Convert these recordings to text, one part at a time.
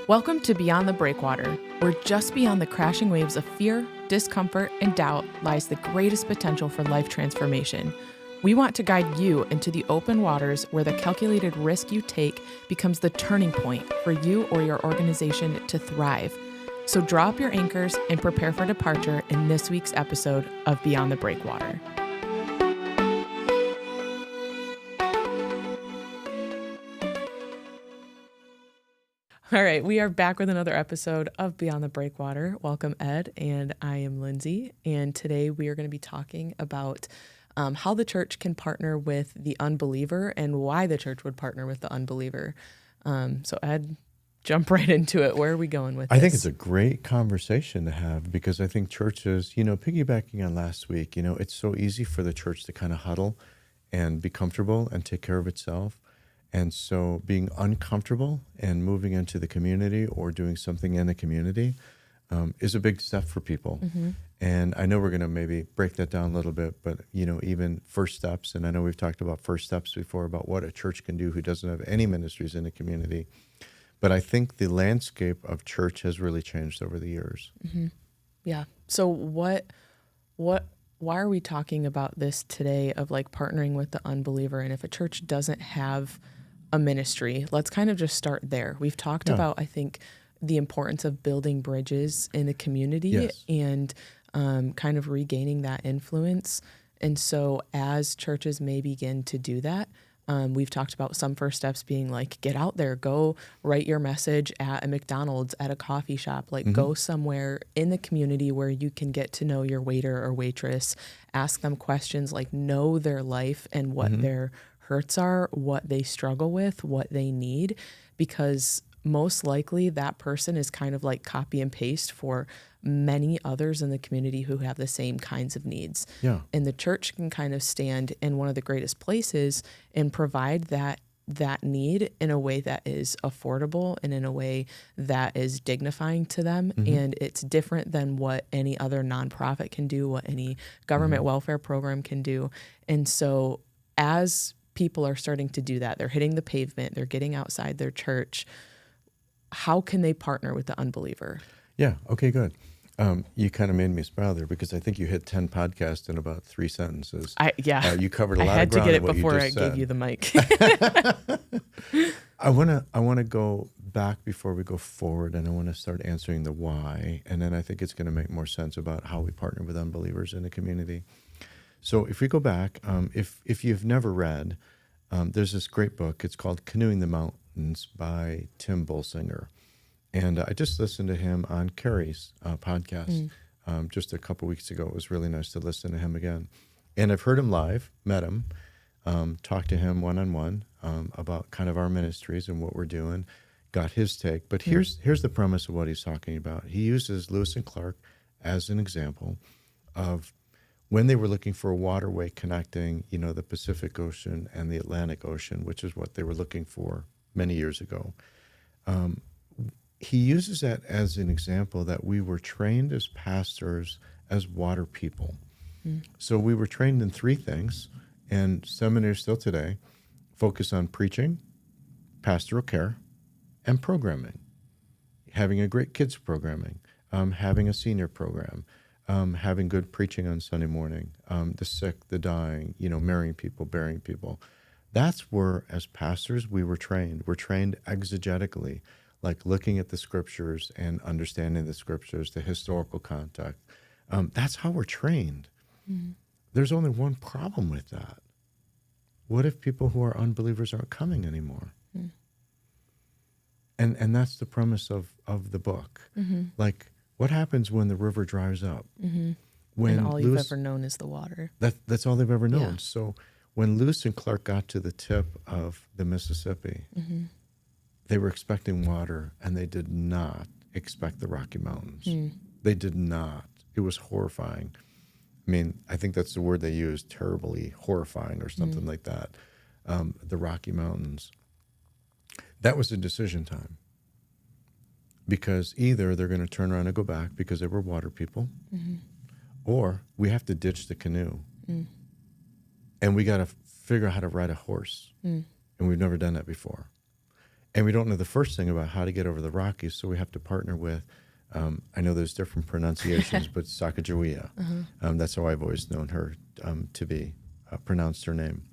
Welcome to Beyond the Breakwater, where just beyond the crashing waves of fear, discomfort, and doubt lies the greatest potential for life transformation. We want to guide you into the open waters where the calculated risk you take becomes the turning point for you or your organization to thrive. So draw up your anchors and prepare for departure in this week's episode of Beyond the Breakwater. All right, we are back with another episode of Beyond the Breakwater. Welcome, Ed, and I am Lyndsay. And today we are going to be talking about how the church can partner with the unbeliever and why the church would partner with the unbeliever. So, Ed, jump right into it. Where are we going with this? I think it's a great conversation to have because I think churches, piggybacking on last week, it's so easy for the church to kind of huddle and be comfortable and take care of itself. And so being uncomfortable and moving into the community or doing something in the community is a big step for people. Mm-hmm. And I know we're going to maybe break that down a little bit, but, even first steps, and I know we've talked about first steps before about what a church can do who doesn't have any ministries in the community. But I think the landscape of church has really changed over the years. Mm-hmm. Yeah. So why are we talking about this today of like partnering with the unbeliever? And if a church doesn't have a ministry, let's kind of just start there. We've talked about, I think, the importance of building bridges in the community and kind of regaining that influence. And so as churches may begin to do that, we've talked about some first steps being like, get out there, go write your message at a McDonald's, at a coffee shop, like go somewhere in the community where you can get to know your waiter or waitress, ask them questions, like know their life and what their hurts are, what they struggle with, what they need, because most likely that person is kind of like copy and paste for many others in the community who have the same kinds of needs. Yeah. And the church can kind of stand in one of the greatest places and provide that need in a way that is affordable and in a way that is dignifying to them. And it's different than what any other nonprofit can do, what any government welfare program can do. And so as people are starting to do that, they're hitting the pavement, they're getting outside their church, how can they partner with the unbeliever? Yeah, okay, good. You kind of made me smile there because I think you hit 10 podcasts in about 3 sentences. You covered a lot of ground. I had to get it before I gave you the mic. I want to go back before we go forward, and I want to start answering the why, and then I think it's going to make more sense about how we partner with unbelievers in the community. So if we go back, if you've never read, there's this great book. It's called Canoeing the Mountains by Tim Bolsinger. And I just listened to him on Carrie's podcast just a couple weeks ago. It was really nice to listen to him again. And I've heard him live, met him, talked to him one-on-one about kind of our ministries and what we're doing, got his take. But here's the premise of what he's talking about. He uses Lewis and Clark as an example of when they were looking for a waterway connecting, the Pacific Ocean and the Atlantic Ocean, which is what they were looking for many years ago. He uses that as an example that we were trained as pastors as water people. So we were trained in 3 things, and seminaries still today focus on preaching, pastoral care, and programming. Having a great kids programming, having a senior program, having good preaching on Sunday morning, the sick, the dying, marrying people, burying people. That's where, as pastors, we were trained. We're trained exegetically, like looking at the scriptures and understanding the scriptures, the historical context. That's how we're trained. There's only one problem with that. What if people who are unbelievers aren't coming anymore? And that's the premise of the book. Like, what happens when the river dries up? When and all you've ever known is the water. That's all they've ever known. Yeah. So when Lewis and Clark got to the tip of the Mississippi, they were expecting water, and they did not expect the Rocky Mountains. They did not. It was horrifying. I mean, I think that's the word they used, terribly horrifying or something like that. The Rocky Mountains. That was a decision time. Because either they're going to turn around and go back because they were water people, or we have to ditch the canoe. And we got to figure out how to ride a horse. And we've never done that before. And we don't know the first thing about how to get over the Rockies, so we have to partner with, I know there's different pronunciations, but Sacagawea. That's how I've always known her to be, pronounced her name.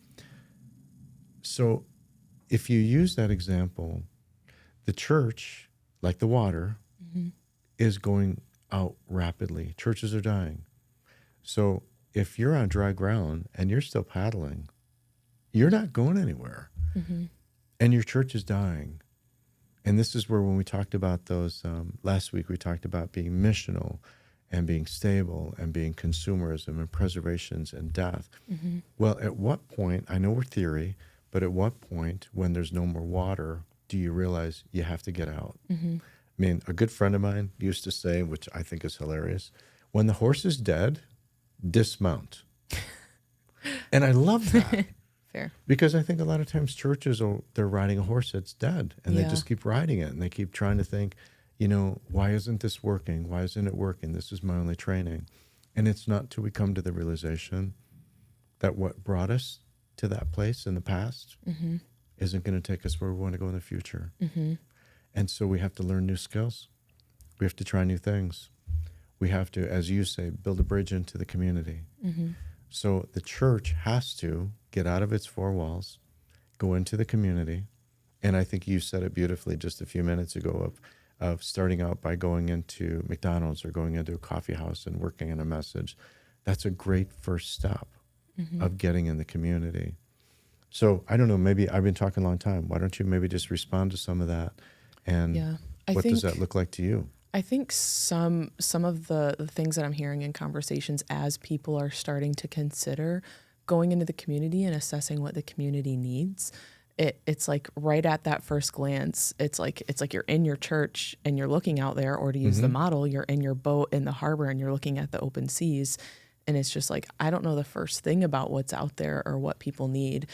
So if you use that example, the church, like the water, is going out rapidly. Churches are dying. So if you're on dry ground and you're still paddling, you're not going anywhere. And your church is dying. And this is where, when we talked about those, last week we talked about being missional and being stable and being consumerism and preservations and death. Well, at what point, I know we're theory, but at what point, when there's no more water, do you realize you have to get out? I mean, a good friend of mine used to say, which I think is hilarious, when the horse is dead, dismount. And I love that. Fair. Because I think a lot of times churches, they're riding a horse that's dead, and they Yeah. just keep riding it, and they keep trying to think, why isn't this working? Why isn't it working? This is my only training. And it's not till we come to the realization that what brought us to that place in the past isn't going to take us where we want to go in the future. And so we have to learn new skills. We have to try new things. We have to, as you say, build a bridge into the community. So the church has to get out of its four walls, go into the community. And I think you said it beautifully just a few minutes ago of starting out by going into McDonald's or going into a coffee house and working on a message. That's a great first step of getting in the community. So I don't know, maybe I've been talking a long time. Why don't you maybe just respond to some of that? And what does that look like to you? I think some of the things that I'm hearing in conversations as people are starting to consider going into the community and assessing what the community needs, it's like right at that first glance, it's like you're in your church and you're looking out there, or to use the model, you're in your boat in the harbor and you're looking at the open seas. And it's just like, I don't know the first thing about what's out there or what people need.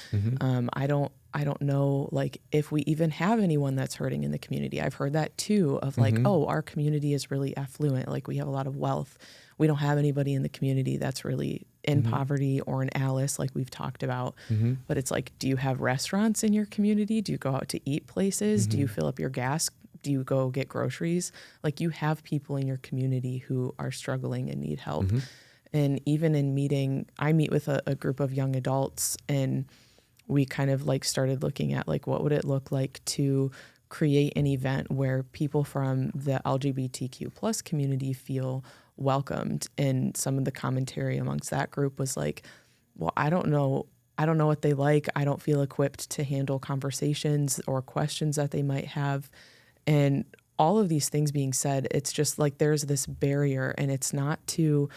I don't know, like, if we even have anyone that's hurting in the community. I've heard that too, of like, oh, our community is really affluent. Like, we have a lot of wealth. We don't have anybody in the community that's really in poverty or in Alice, like we've talked about. But it's like, do you have restaurants in your community? Do you go out to eat places? Do you fill up your gas? Do you go get groceries? Like, you have people in your community who are struggling and need help. And even in meeting, I meet with a group of young adults, and we kind of like started looking at like, what would it look like to create an event where people from the LGBTQ plus community feel welcomed. And some of the commentary amongst that group was like, well, I don't know what they like. I don't feel equipped to handle conversations or questions that they might have. And all of these things being said, it's just like there's this barrier, and it's not to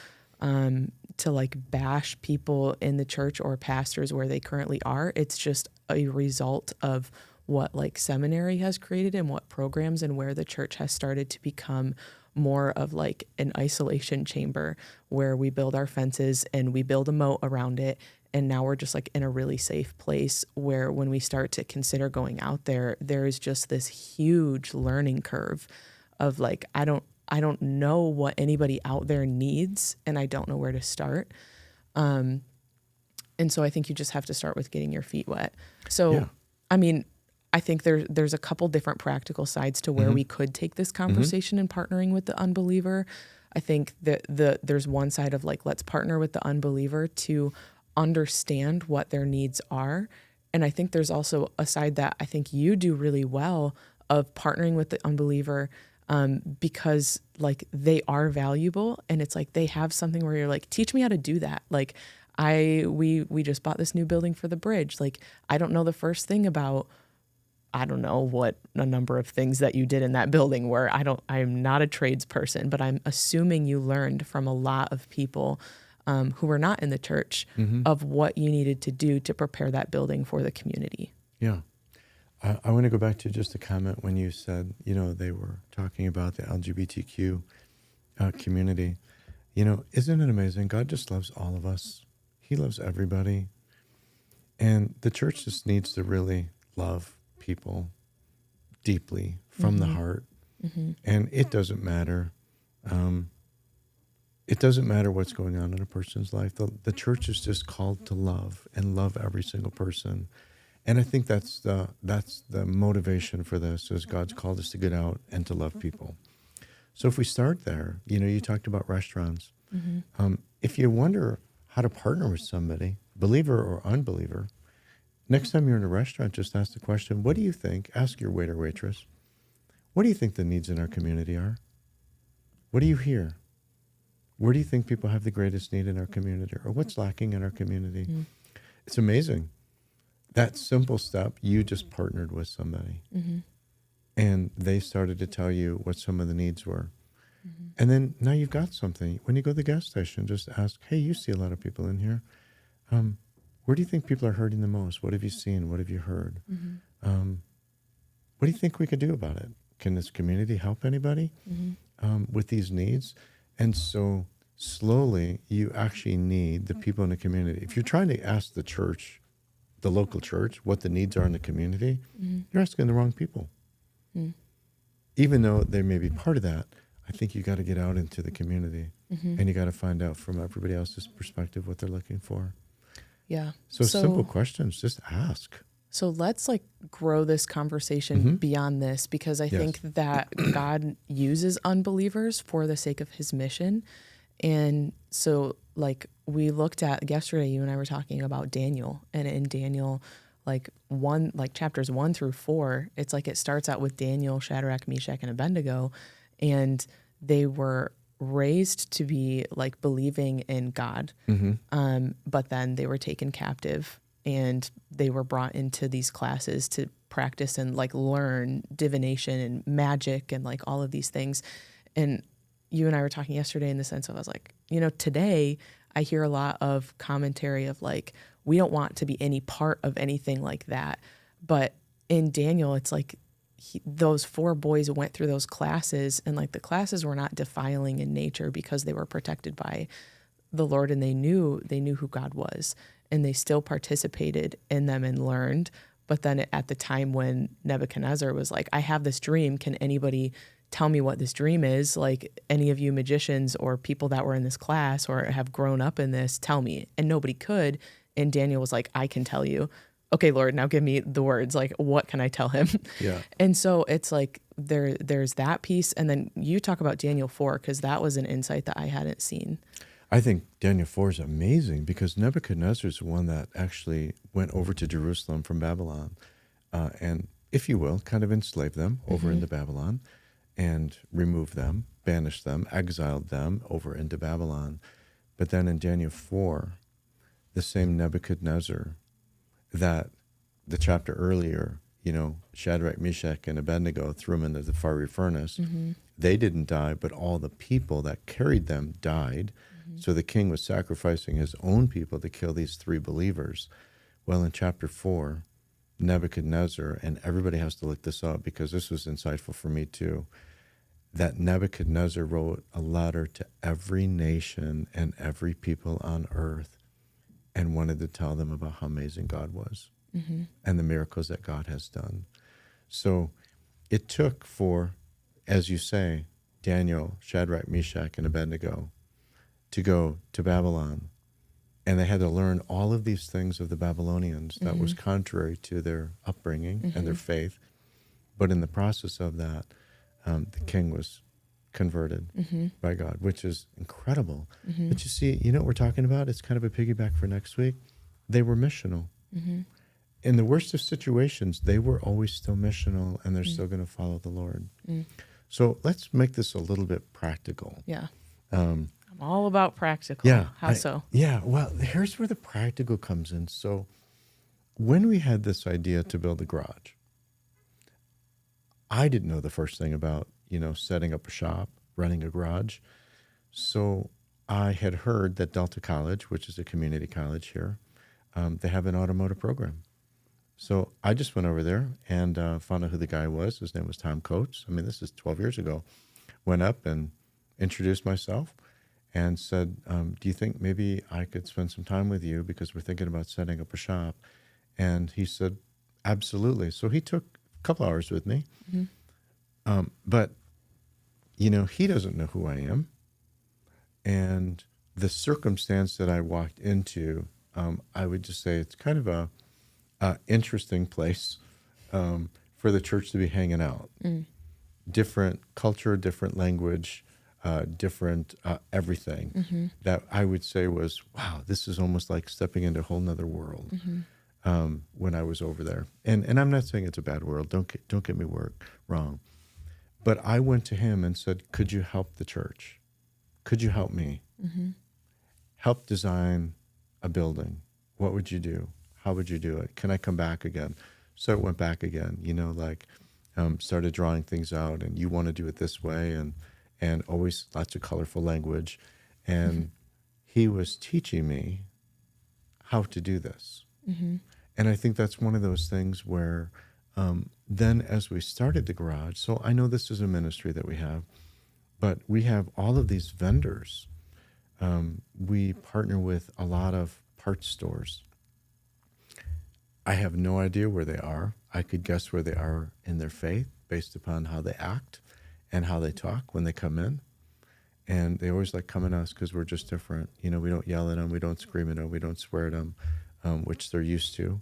like bash people in the church or pastors where they currently are. It's just a result of what like seminary has created and what programs, and where the church has started to become more of like an isolation chamber where we build our fences and we build a moat around it. And now we're just like in a really safe place where when we start to consider going out there, there is just this huge learning curve of like, I don't know what anybody out there needs, and I don't know where to start. And so I think you just have to start with getting your feet wet. So, I mean, I think there's a couple different practical sides to where we could take this conversation in partnering with the unbeliever. I think that there's one side of like, let's partner with the unbeliever to understand what their needs are. And I think there's also a side that I think you do really well of partnering with the unbeliever, because like they are valuable, and it's like they have something where you're like, teach me how to do that. Like we just bought this new building for the bridge. Like, I don't know the first thing about, I don't know what a number of things that you did in that building where I'm not a tradesperson, but I'm assuming you learned from a lot of people who were not in the church of what you needed to do to prepare that building for the community. Yeah. I want to go back to just a comment when you said, they were talking about the LGBTQ community. Isn't it amazing? God just loves all of us. He loves everybody. And the church just needs to really love people deeply from the heart. And it doesn't matter. It doesn't matter what's going on in a person's life. The church is just called to love and love every single person. And I think that's the motivation for this is God's called us to get out and to love people. So if we start there, you talked about restaurants. If you wonder how to partner with somebody, believer or unbeliever, next time you're in a restaurant, just ask the question, what do you think? Ask your waiter, waitress, what do you think the needs in our community are? What do you hear? Where do you think people have the greatest need in our community, or what's lacking in our community? It's amazing. That simple step, you just partnered with somebody. And they started to tell you what some of the needs were. And then now you've got something. When you go to the gas station, just ask, hey, you see a lot of people in here. Where do you think people are hurting the most? What have you seen? What have you heard? What do you think we could do about it? Can this community help anybody with these needs? And so slowly you actually need the people in the community. If you're trying to ask the church, the local church, what the needs are in the community, you're asking the wrong people. Even though they may be part of that, I think you got to get out into the community and you got to find out from everybody else's perspective what they're looking for. Yeah. So simple questions, just ask. So let's grow this conversation beyond this, because I think that God uses unbelievers for the sake of his mission. And so we looked at yesterday, you and I were talking about Daniel, and in Daniel, chapters 1-4, it's it starts out with Daniel, Shadrach, Meshach, and Abednego, and they were raised to be believing in God. But then they were taken captive and they were brought into these classes to practice and learn divination and magic and all of these things. And you and I were talking yesterday in the sense of, I was today I hear a lot of commentary of we don't want to be any part of anything like that. But in Daniel, it's those 4 boys went through those classes, and the classes were not defiling in nature because they were protected by the Lord, and they knew who God was, and they still participated in them and learned. But then at the time when Nebuchadnezzar was I have this dream, can anybody tell me what this dream is? Any of you magicians or people that were in this class or have grown up in this, tell me. And nobody could. And Daniel was I can tell you. Okay, Lord, now give me the words. What can I tell him? Yeah. And so it's there's that piece. And then you talk about Daniel 4, because that was an insight that I hadn't seen. I think Daniel 4 is amazing because Nebuchadnezzar is the one that actually went over to Jerusalem from Babylon and, if you will, kind of enslaved them over into Babylon and removed them, banished them, exiled them over into Babylon. But then in Daniel 4, the same Nebuchadnezzar that the chapter earlier, Shadrach, Meshach, and Abednego threw them into the fiery furnace. They didn't die, but all the people that carried them died. So the king was sacrificing his own people to kill these 3 believers. Well, in chapter 4, Nebuchadnezzar, and everybody has to look this up because this was insightful for me too, that Nebuchadnezzar wrote a letter to every nation and every people on earth and wanted to tell them about how amazing God was and the miracles that God has done. So it took for, as you say, Daniel, Shadrach, Meshach, and Abednego to go to Babylon. And they had to learn all of these things of the Babylonians that was contrary to their upbringing and their faith. But in the process of that, the king was converted by God, which is incredible. But you see, what we're talking about? It's kind of a piggyback for next week. They were missional. In the worst of situations, they were always still missional, and they're still going to follow the Lord. So let's make this a little bit practical. Yeah. I'm all about practical. Yeah. How so? Yeah. Well, here's where the practical comes in. So when we had this idea to build a garage, I didn't know the first thing about, setting up a shop, running a garage. So I had heard that Delta College, which is a community college here, they have an automotive program. So I just went over there and found out who the guy was. His name was Tom Coates. I mean, this is 12 years ago. Went up and introduced myself and said, do you think maybe I could spend some time with you because we're thinking about setting up a shop? And he said, absolutely. So he took a couple hours with me. But, he doesn't know who I am. And the circumstance that I walked into, I would just say it's kind of interesting place for the church to be hanging out. Different culture, different language, different everything. That I would say was, wow, this is almost like stepping into a whole nother world when I was over there. And I'm not saying it's a bad world. Don't get me wrong. But I went to him and said, could you help the church? Could you help me? Help design a building. What would you do? How would you do it? Can I come back again? So it went back again, started drawing things out, and you want to do it this way, and always lots of colorful language. And he was teaching me how to do this. And I think that's one of those things where then as we started the garage, so I know this is a ministry that we have, but we have all of these vendors. We partner with a lot of parts stores. I have no idea where they are. I could guess where they are in their faith based upon how they act and how they talk when they come in. And they always like coming to us because we're just different. We don't yell at them. We don't scream at them. We don't swear at them, which they're used to.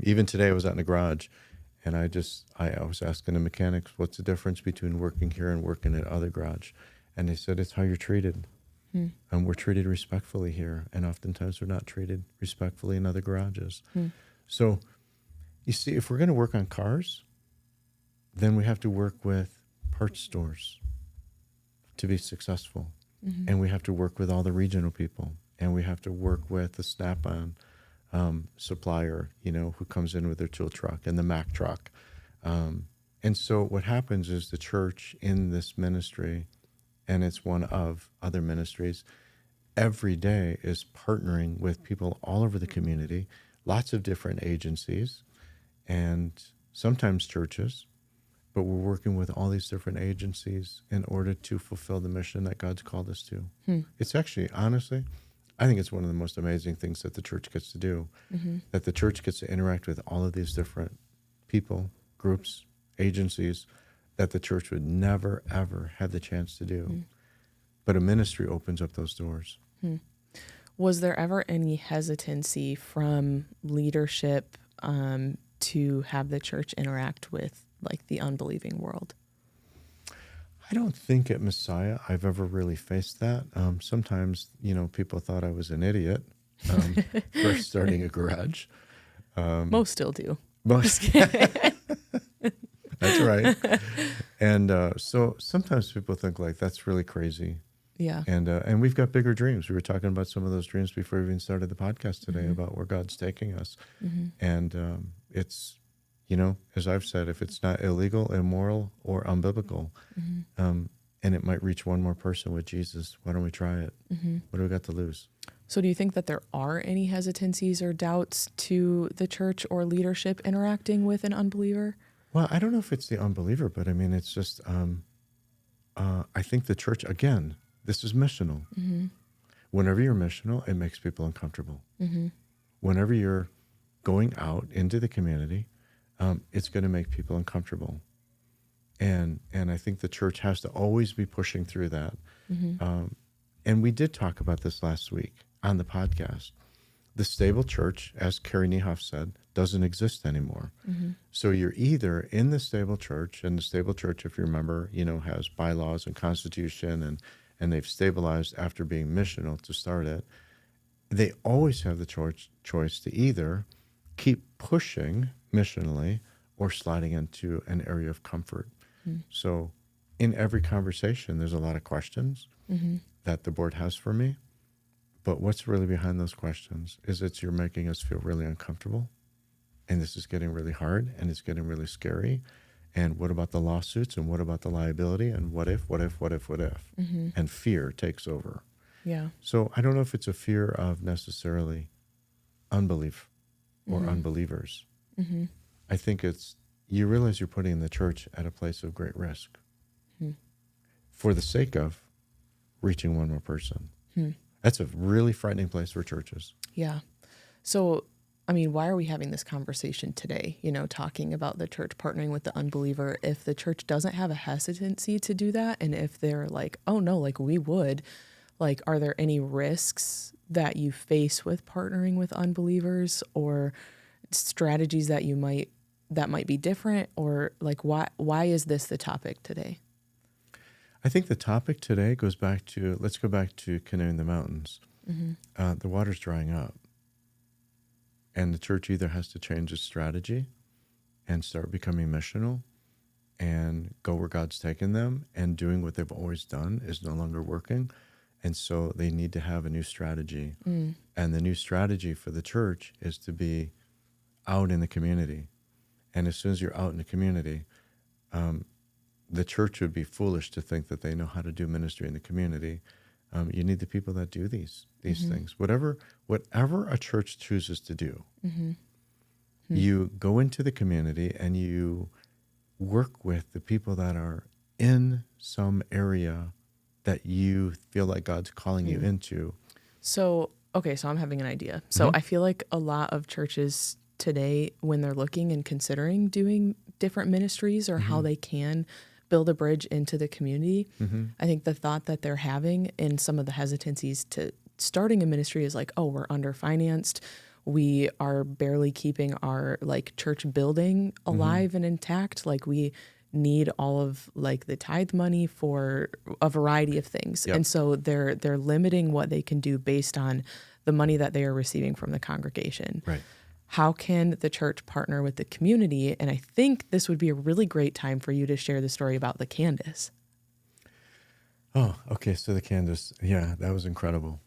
Even today I was out in the garage, and I was asking the mechanics, what's the difference between working here and working at other garage? And they said, it's how you're treated. We're treated respectfully here, and oftentimes we're not treated respectfully in other garages. So you see, if we're going to work on cars, then we have to work with parts stores to be successful. And we have to work with all the regional people, and we have to work with the Snap-on supplier, who comes in with their tool truck and the Mack truck. And so what happens is the church in this ministry, and it's one of other ministries, every day is partnering with people all over the community, lots of different agencies, and sometimes churches, but we're working with all these different agencies in order to fulfill the mission that God's called us to. It's actually, honestly, I think it's one of the most amazing things that the church gets to do, that the church gets to interact with all of these different people, groups, agencies that the church would never, ever have the chance to do. But a ministry opens up those doors. Was there ever any hesitancy from leadership to have the church interact with like the unbelieving world? I don't think at Messiah I've ever really faced that. Sometimes, people thought I was an idiot for starting a garage. Most still do. Most. That's right. And so sometimes people think like, that's really crazy. Yeah. And we've got bigger dreams. We were talking about some of those dreams before we even started the podcast today about where God's taking us. And it's, as I've said, if it's not illegal, immoral, or unbiblical, and it might reach one more person with Jesus, why don't we try it? What do we got to lose? So do you think that there are any hesitancies or doubts to the church or leadership interacting with an unbeliever? Well, I don't know if it's the unbeliever, but I mean, it's just, I think the church, again, this is missional. Whenever you're missional, it makes people uncomfortable. Whenever you're going out into the community, it's going to make people uncomfortable. And I think the church has to always be pushing through that. And we did talk about this last week on the podcast. The stable church, as Carrie Niehoff said, doesn't exist anymore. So you're either in the stable church, and the stable church, if you remember, has bylaws and constitution, and they've stabilized after being missional to start it. They always have the choice to either keep pushing missionally or sliding into an area of comfort. So in every conversation, there's a lot of questions that the board has for me. But what's really behind those questions is you're making us feel really uncomfortable. And this is getting really hard, and it's getting really scary. And what about the lawsuits? And what about the liability? And what if? And fear takes over. Yeah. So I don't know if it's a fear of necessarily unbelief or unbelievers. I think it's, you realize you're putting the church at a place of great risk for the sake of reaching one more person. That's a really frightening place for churches. Yeah. So, I mean, why are we having this conversation today, talking about the church partnering with the unbeliever, if the church doesn't have a hesitancy to do that? And if they're like, oh no, like we would, like, are there any risks that you face with partnering with unbelievers? Or strategies that might be different, or like why is this the topic today? I think the topic today goes back to, let's go back to canoeing the mountains. The water's drying up. And the church either has to change its strategy and start becoming missional and go where God's taken them, and doing what they've always done is no longer working. And so they need to have a new strategy. And the new strategy for the church is to be out in the community. And as soon as you're out in the community, the church would be foolish to think that they know how to do ministry in the community. You need the people that do these things. Whatever a church chooses to do, you go into the community and you work with the people that are in some area that you feel like God's calling you into. So I'm having an idea. So I feel like a lot of churches today, when they're looking and considering doing different ministries or how they can build a bridge into the community, I think the thought that they're having in some of the hesitancies to starting a ministry is like, oh, we're underfinanced. We are barely keeping our like church building alive and intact. Like we need all of like the tithe money for a variety of things. Yep. And so they're limiting what they can do based on the money that they are receiving from the congregation. Right. How can the church partner with the community? And I think this would be a really great time for you to share the story about the Candace. Oh, okay. So the Candace, yeah, that was incredible.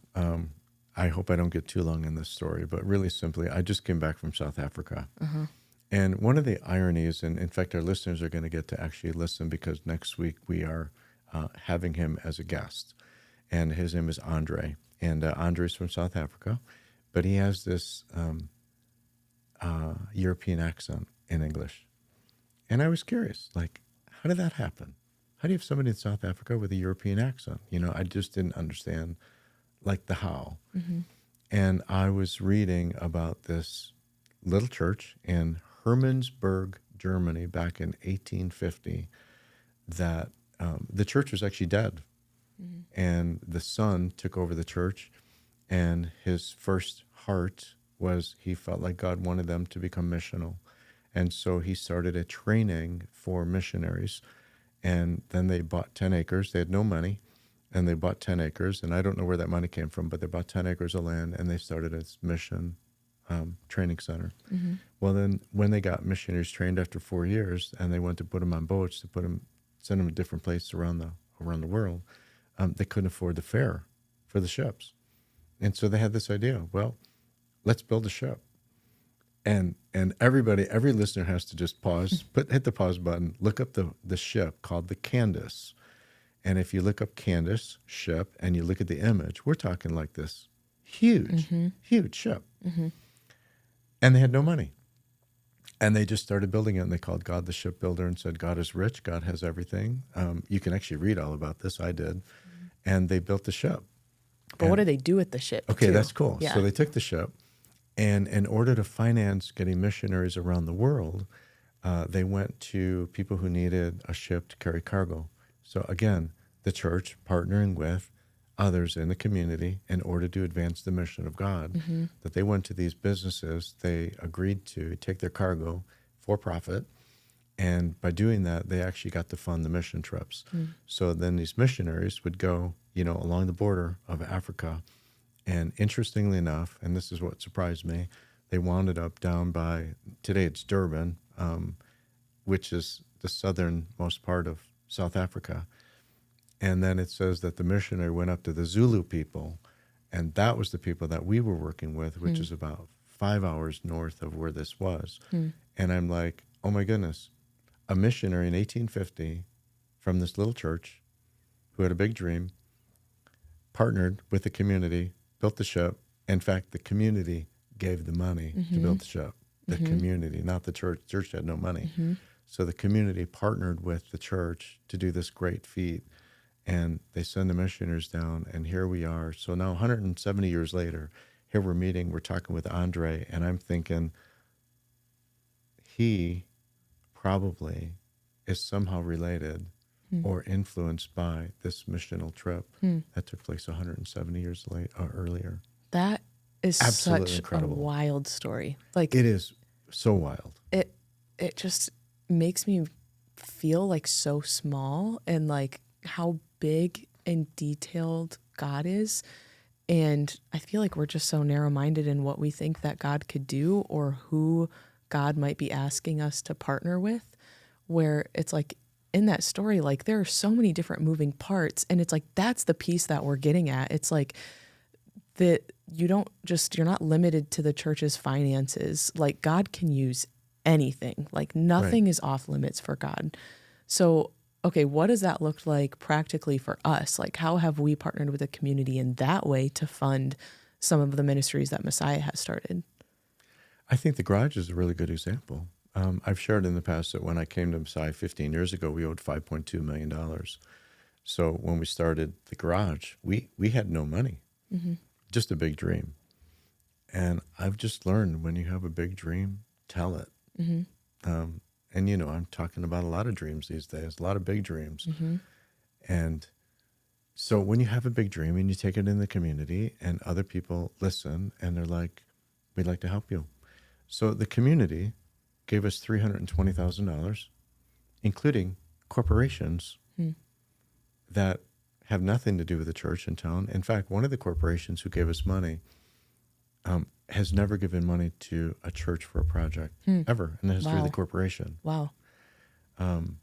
I hope I don't get too long in this story, but really simply, I just came back from South Africa. And one of the ironies, and in fact, our listeners are going to get to actually listen because next week we are having him as a guest. And his name is Andre. And Andre's from South Africa, but he has this European accent in English. And I was curious, like, how did that happen? How do you have somebody in South Africa with a European accent? You know, I just didn't understand, like, the how. And I was reading about this little church in Hermannsburg, Germany, back in 1850, that the church was actually dead. And the son took over the church, and his first heart was he felt like God wanted them to become missional. And so he started a training for missionaries. And then they bought 10 acres. They had no money, and they bought 10 acres. And I don't know where that money came from, but they bought 10 acres of land, and they started a mission training center. Well, then when they got missionaries trained after 4 years, and they went to put them on boats to send them to different places around the world, they couldn't afford the fare for the ships. And so they had this idea, well, let's build a ship. And every listener has to just pause, hit the pause button, look up the ship called the Candace. And if you look up Candace ship and you look at the image, we're talking like this huge ship. And they had no money. And they just started building it, and they called God the shipbuilder and said, God is rich, God has everything. You can actually read all about this, I did. And they built the ship. But what do they do with the ship? Okay, too? that's cool. Yeah. So they took the ship, and in order to finance getting missionaries around the world, they went to people who needed a ship to carry cargo. So again, the church partnering with others in the community in order to advance the mission of God, that they went to these businesses, they agreed to take their cargo for profit, and by doing that, they actually got to fund the mission trips. So then these missionaries would go, along the border of Africa, and interestingly enough, and this is what surprised me, they wound up down by, today it's Durban, which is the southernmost part of South Africa. And then it says that the missionary went up to the Zulu people, and that was the people that we were working with, which is about 5 hours north of where this was. And I'm like, oh my goodness, a missionary in 1850 from this little church who had a big dream, partnered with the community, built the ship. In fact, the community gave the money to build the ship. The community, not the church. The church had no money. So the community partnered with the church to do this great feat. And they send the missionaries down, and here we are. So now 170 years later, here we're talking with Andre, and I'm thinking he probably is somehow related or influenced by this missional trip that took place 170 years earlier. That is Absolutely such incredible. a wild story. Like It is. So wild. It just makes me feel like so small, and like how big and detailed God is. And I feel like we're just so narrow-minded in what we think that God could do or who God might be asking us to partner with, where it's like in that story, like there are so many different moving parts, and it's like that's the piece that we're getting at. It's like that you're not limited to the church's finances. Like God can use anything. Like Right. nothing is off limits for God. So, okay, what does that look like practically for us? Like how have we partnered with the community in that way to fund some of the ministries that Messiah has started? I think the garage is a really good example. I've shared in the past that when I came to Messiah 15 years ago, we owed $5.2 million. So when we started the garage, we had no money, just a big dream. And I've just learned when you have a big dream, tell it. And, you know, I'm talking about a lot of dreams these days, a lot of big dreams. And so when you have a big dream and you take it in the community and other people listen and they're like, we'd like to help you. So the community gave us $320,000, including corporations that have nothing to do with the church in town. In fact, one of the corporations who gave us money has never given money to a church for a project ever in the history of the corporation. Wow. And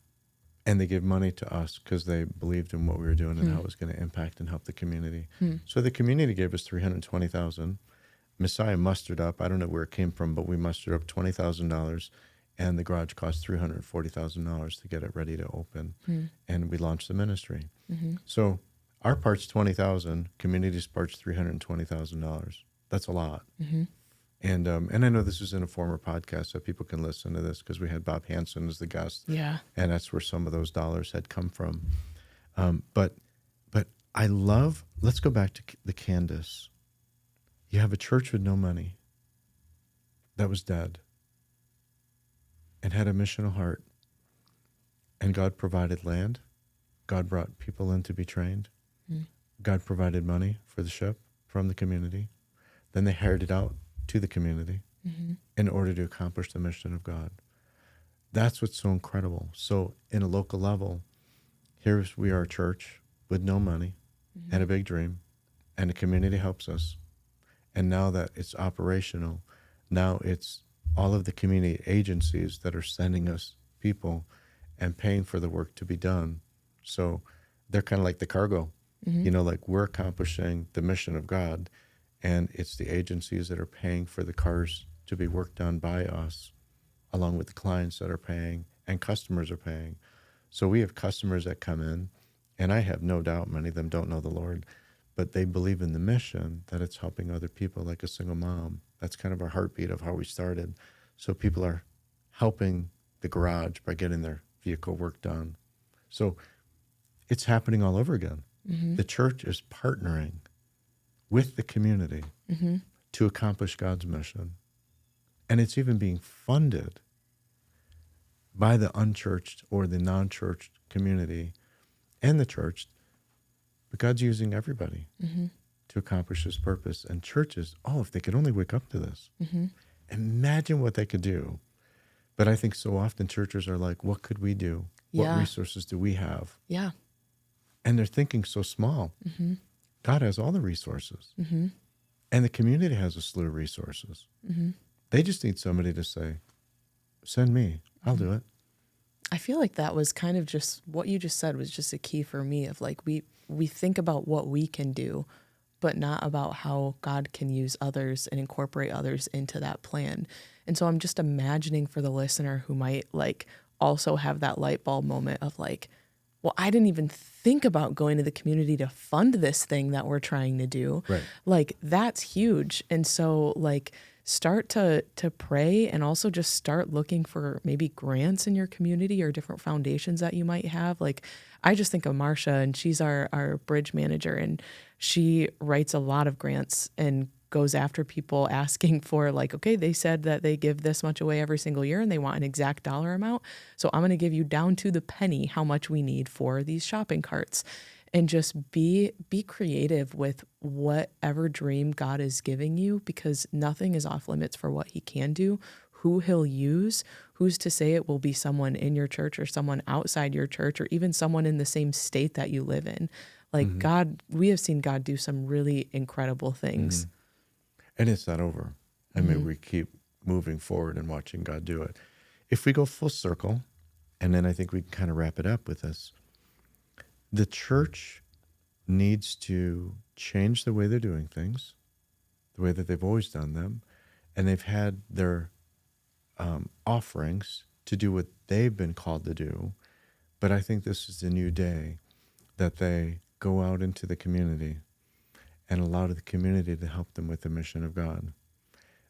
they give money to us because they believed in what we were doing and how it was going to impact and help the community. So the community gave us $320,000. Messiah mustered up, I don't know where it came from, but we mustered up $20,000, and the garage cost $340,000 to get it ready to open. And we launched the ministry. So our part's $20,000, community's part's $320,000. That's a lot. And I know this is in a former podcast, so people can listen to this because we had Bob Hansen as the guest. Yeah. And that's where some of those dollars had come from. But I love, let's go back to the Candace. You have a church with no money that was dead and had a missional heart. And God provided land. God brought people in to be trained. God provided money for the ship from the community. Then they hired it out to the community in order to accomplish the mission of God. That's what's so incredible. So in a local level, we are a church with no money and a big dream, and the community helps us. And now that it's operational, now it's all of the community agencies that are sending us people and paying for the work to be done. So they're kind of like the cargo, you know, like we're accomplishing the mission of God, and it's the agencies that are paying for the cars to be worked on by us, along with the clients that are paying, and customers are paying. So we have customers that come in, and I have no doubt many of them don't know the Lord, but they believe in the mission, that it's helping other people, like a single mom. That's kind of our heartbeat of how we started. So people are helping the garage by getting their vehicle work done. So it's happening all over again. The church is partnering with the community to accomplish God's mission. And it's even being funded by the unchurched or the non-churched community and the church. But God's using everybody to accomplish his purpose. And churches, if they could only wake up to this. Imagine what they could do. But I think so often churches are like, what could we do? What resources do we have? Yeah. And they're thinking so small. God has all the resources. And the community has a slew of resources. They just need somebody to say, send me, I'll do it. I feel like that was kind of just what you just said was just a key for me of like, we think about what we can do, but not about how God can use others and incorporate others into that plan. And so I'm just imagining for the listener who might like also have that light bulb moment of like, well, I didn't even think about going to the community to fund this thing that we're trying to do. Right. Like that's huge. And so like start to pray, and also just start looking for maybe grants in your community or different foundations that you might have. Like I just think of Marsha, and she's our bridge manager, and she writes a lot of grants and goes after people asking for like, okay, they said that they give this much away every single year and they want an exact dollar amount. So I'm going to give you down to the penny how much we need for these shopping carts. And just be creative with whatever dream God is giving you, because nothing is off limits for what he can do, who he'll use. Who's to say it will be someone in your church or someone outside your church or even someone in the same state that you live in? Like God, we have seen God do some really incredible things. And it's not over. I mean, we keep moving forward and watching God do it. If we go full circle, and then I think we can kind of wrap it up with this, the church needs to change the way they're doing things, the way that they've always done them, and they've had their offerings to do what they've been called to do. But I think this is the new day that they go out into the community and allow the community to help them with the mission of God.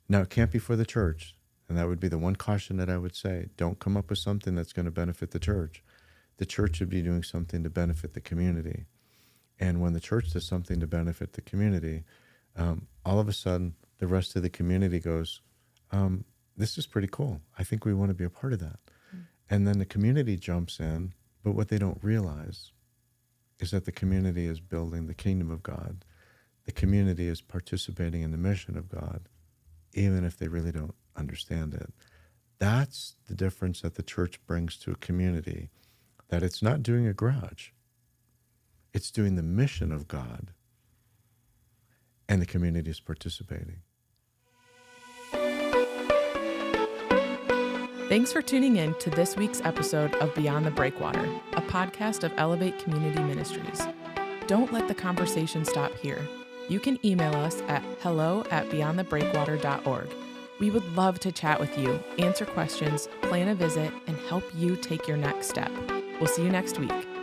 Now, it can't be for the church, and that would be the one caution that I would say. Don't come up with something that's going to benefit the church. The church should be doing something to benefit the community. And when the church does something to benefit the community, all of a sudden, the rest of the community goes, this is pretty cool. I think we want to be a part of that. And then the community jumps in, but what they don't realize is that the community is building the kingdom of God. The community is participating in the mission of God, even if they really don't understand it. That's the difference that the church brings to a community, that it's not doing a garage. It's doing the mission of God, and the community is participating. Thanks for tuning in to this week's episode of Beyond the Breakwater, a podcast of Elevate Community Ministries. Don't let the conversation stop here. You can email us at hello@beyondthebreakwater.org. We would love to chat with you, answer questions, plan a visit, and help you take your next step. We'll see you next week.